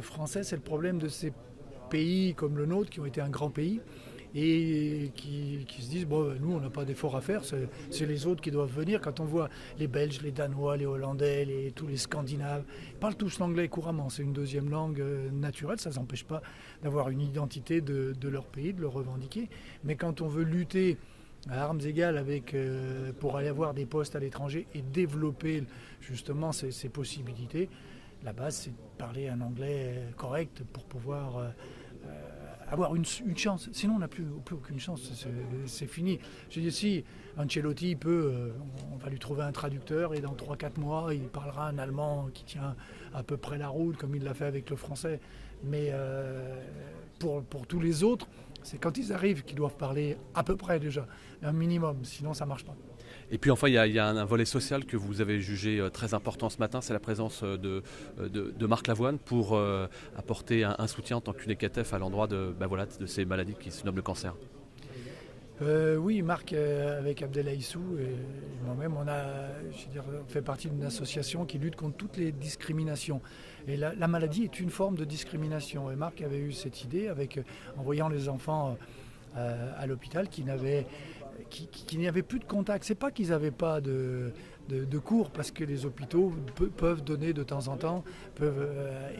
français, c'est le problème de ces pays comme le nôtre qui ont été un grand pays et qui se disent bon, nous on n'a pas d'effort à faire, c'est les autres qui doivent venir. Quand on voit les Belges, les Danois, les Hollandais, tous les Scandinaves, ils parlent tous l'anglais couramment, c'est une deuxième langue naturelle, ça ne s'empêche pas d'avoir une identité de leur pays, de le revendiquer. Mais quand on veut lutter à armes égales pour aller avoir des postes à l'étranger et développer justement ces possibilités, la base c'est de parler un anglais correct pour pouvoir avoir une chance. Sinon on n'a plus aucune chance, c'est fini. Je dis si Ancelotti peut, on va lui trouver un traducteur et dans 3-4 mois il parlera un allemand qui tient à peu près la route comme il l'a fait avec le français. Mais pour tous les autres, c'est quand ils arrivent qu'ils doivent parler à peu près déjà, un minimum, sinon ça ne marche pas. Et puis enfin, il y a un volet social que vous avez jugé très important ce matin, c'est la présence de Marc Lavoine pour apporter un soutien en tant qu'UNECATF à l'endroit de ces maladies qui se nomment le cancer. Oui, Marc, avec Abdelaïssou et moi-même, on fait partie d'une association qui lutte contre toutes les discriminations. Et la maladie est une forme de discrimination. Et Marc avait eu cette idée en voyant les enfants à l'hôpital qui n'avaient plus de contact. C'est pas qu'ils n'avaient pas de cours, parce que les hôpitaux peuvent donner de temps en temps, peuvent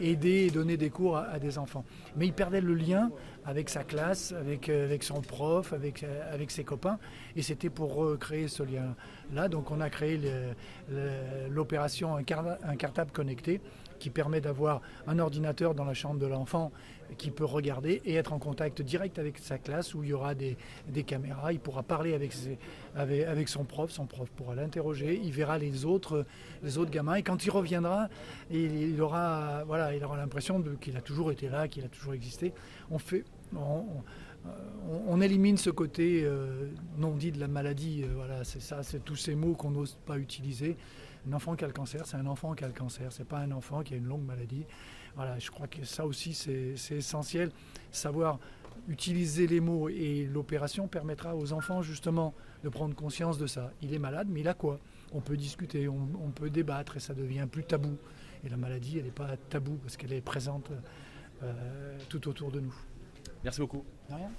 aider et donner des cours à des enfants. Mais ils perdaient le lien avec sa classe, avec son prof, avec ses copains. Et c'était pour créer ce lien-là. Donc on a créé l'opération Un cartable connecté, qui permet d'avoir un ordinateur dans la chambre de l'enfant qui peut regarder et être en contact direct avec sa classe, où il y aura des caméras. Il pourra parler avec son prof pourra l'interroger, il verra les autres gamins, et quand il reviendra, il aura l'impression qu'il a toujours été là, qu'il a toujours existé. On élimine ce côté non dit de la maladie. C'est tous ces mots qu'on n'ose pas utiliser. Un enfant qui a le cancer, c'est un enfant qui a le cancer, c'est pas un enfant qui a une longue maladie. Voilà, je crois que ça aussi c'est essentiel, savoir utiliser les mots, et l'opération permettra aux enfants justement de prendre conscience de ça. Il est malade, mais il a quoi ? On peut discuter, on peut débattre, et ça devient plus tabou. Et la maladie, elle n'est pas tabou parce qu'elle est présente tout autour de nous. Merci beaucoup. De rien.